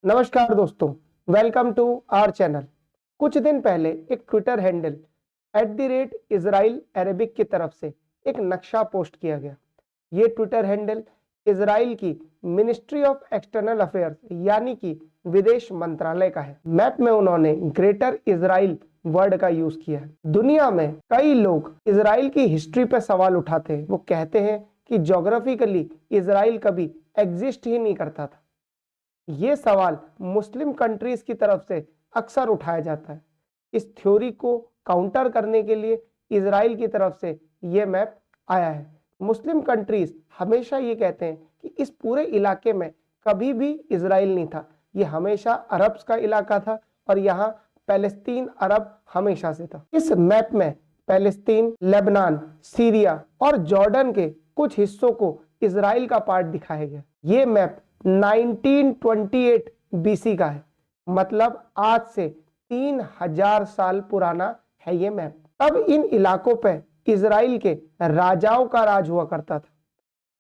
नमस्कार दोस्तों, welcome to our channel. कुछ दिन पहले एक ट्विटर हैंडल @Israel Arabic की तरफ से एक नक्शा पोस्ट किया गया। ये ट्विटर हैंडल इजराइल की मिनिस्ट्री ऑफ एक्सटर्नल अफेयर्स यानी कि विदेश मंत्रालय का है। मैप में उन्होंने ग्रेटर इजराइल वर्ड का यूज किया है। दुनिया में कई लोग इजराइल की हिस्ट्री पे सवाल उठाते हैं। वो कहते हैं कि ज्योग्राफिकली इजराइल कभी एग्जिस्ट ही नहीं करता था। ये सवाल मुस्लिम कंट्रीज की तरफ से अक्सर उठाया जाता है। इस थ्योरी को काउंटर करने के लिए इजराइल की तरफ से ये मैप आया है। मुस्लिम कंट्रीज हमेशा ये कहते हैं कि इस पूरे इलाके में कभी भी इजराइल नहीं था, ये हमेशा अरब्स का इलाका था और यहाँ पैलेस्तीन अरब हमेशा से था। इस मैप में पैलेस्तीन, लेबनान, सीरिया और जॉर्डन के कुछ हिस्सों को इजराइल का पार्ट दिखाया गया। ये मैप 1928 बीसी का है, मतलब आज से 3000 साल पुराना है ये मैप। तब इन इलाकों पे इजराइल के राजाओं का राज हुआ करता था।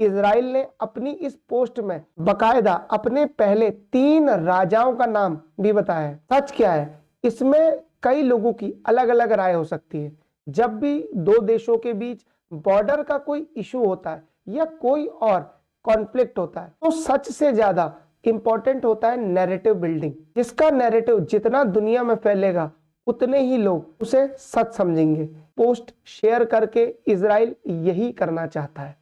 इजराइल ने अपनी इस पोस्ट में बकायदा अपने पहले 3 राजाओं का नाम भी बताया है। सच क्या है, इसमें कई लोगों की अलग अलग राय हो सकती है। जब भी दो देशों के बीच बॉर्डर का कोई इशू होता है या कोई और कॉन्फ्लिक्ट होता है तो सच से ज्यादा इंपॉर्टेंट होता है नैरेटिव बिल्डिंग। जिसका नैरेटिव जितना दुनिया में फैलेगा उतने ही लोग उसे सच समझेंगे। पोस्ट शेयर करके इजराइल यही करना चाहता है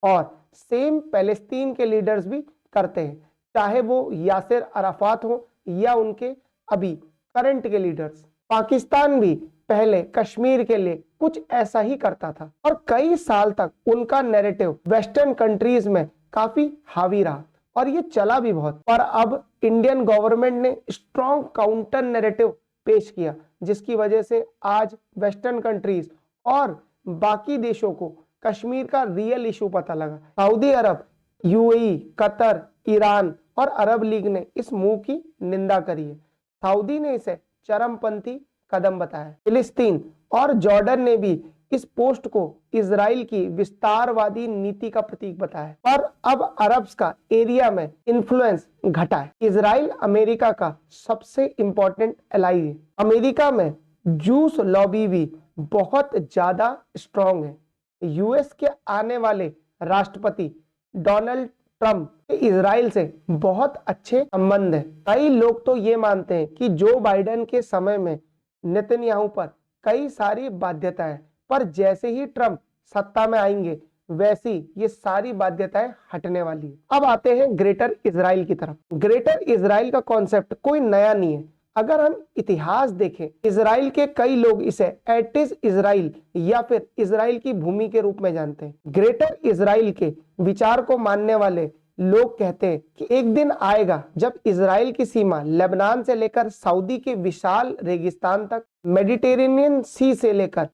और सेम पैलेस्तीन के लीडर्स भी करते हैं, चाहे वो यासिर अराफात हो या उनके अभी करंट के लीडर्स। पाकिस्तान भी पहले कश्मीर के लिए कुछ ऐसा ही करता था और कई साल तक उनका नैरेटिव वेस्टर्न कंट्रीज में काफी हावी रहा और ये चला भी बहुत। पर अब इंडियन गवर्नमेंट ने स्ट्रॉन्ग काउंटर नैरेटिव पेश किया, जिसकी वजह से आज वेस्टर्न कंट्रीज और बाकी देशों को कश्मीर का रियल इशू पता लगा। सऊदी अरब, यूएई, कतर, ईरान और अरब लीग ने इस मूव की निंदा करी है। सऊदी ने इसे चरमपंथी कदम बताया। फिलिस्तीन और जॉर्डन ने भी इस पोस्ट को इजराइल की विस्तारवादी नीति का प्रतीक बताया है। पर अब अरब्स का एरिया में इन्फ्लुएंस घटा है। इजराइल अमेरिका का सबसे इंपॉर्टेंट एलाई है। अमेरिका में जूस लॉबी भी बहुत ज्यादा स्ट्रॉन्ग है। यूएस के आने वाले राष्ट्रपति डोनाल्ड ट्रंप के इजराइल से बहुत अच्छे संबंध है। कई लोग तो ये मानते हैं कि जो बाइडेन के समय में नेतन्याहू पर कई सारी बाध्यताएं, पर जैसे ही ट्रंप सत्ता में आएंगे वैसी ये सारी बाध्यताएं हटने वाली है। अब आते हैं ग्रेटर इजराइल की तरफ। ग्रेटर इजराइल का कॉन्सेप्ट कोई नया नहीं है। अगर हम इतिहास देखें, इजराइल के कई लोग इसे एटिज इजराइल या फिर इजराइल की भूमि के रूप में जानते हैं। ग्रेटर इजराइल के विचार को मानने वाले लोग कहते हैं कि एक दिन आएगा जब इजराइल की सीमा लेबनान से लेकर सऊदी के विशाल रेगिस्तान तक, मेडिटेरेनियन सी से लेकर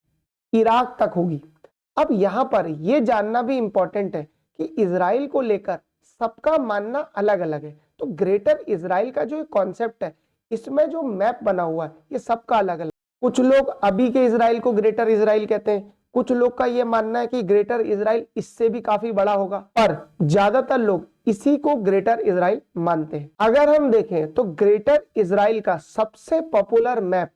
इराक तक होगी। अब यहाँ पर यह जानना भी इंपॉर्टेंट है कि इजराइल को लेकर सबका मानना अलग अलग है। तो ग्रेटर इजराइल का जो कॉन्सेप्ट है, इसमें जो मैप बना हुआ है, ये सबका अलग अलग। कुछ लोग अभी के इजराइल को ग्रेटर इजराइल कहते हैं, कुछ लोग का यह मानना है कि ग्रेटर इजराइल इससे भी काफी बड़ा होगा, पर ज्यादातर लोग इसी को ग्रेटर इजराइल मानते हैं। अगर हम देखें तो ग्रेटर इजराइल का सबसे पॉपुलर मैप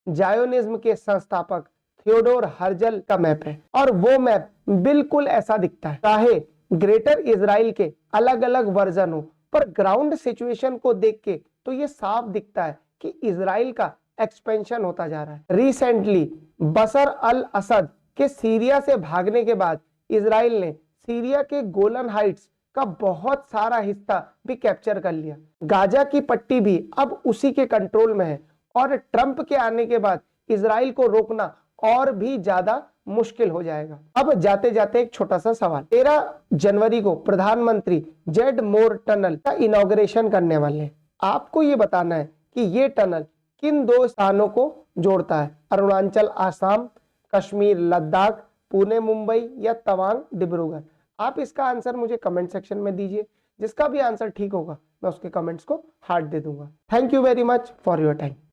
जायोनिज्म के संस्थापक थियोडोर हर्जल का मैप है और वो मैप बिल्कुल ऐसा दिखता है। चाहे ग्रेटर इजराइल के अलग अलग वर्जन हो, पर ग्राउंड सिचुएशन को देख के तो ये साफ दिखता है कि इजराइल का एक्सपेंशन होता जा रहा है। रिसेंटली बशर अल असद के सीरिया से भागने के बाद इजराइल ने सीरिया के गोलन हाइट्स का बहुत सारा हिस्सा भी कैप्चर कर लिया। गाजा की पट्टी भी अब उसी के कंट्रोल में है और ट्रंप के आने के बाद इजराइल को रोकना और भी ज्यादा मुश्किल हो जाएगा। अब जाते जाते एक छोटा सा सवाल, 13 जनवरी को प्रधानमंत्री जेड मोर टनल का इनॉग्रेशन करने वाले हैं। आपको ये बताना है कि ये टनल किन 2 स्थानों को जोड़ता है, अरुणाचल आसाम, कश्मीर लद्दाख, पुणे मुंबई या तवांग डिब्रूगढ़। आप इसका आंसर मुझे कमेंट सेक्शन में दीजिए। जिसका भी आंसर ठीक होगा मैं उसके कमेंट्स को हार्ट दे दूंगा। Thank you very much for your time.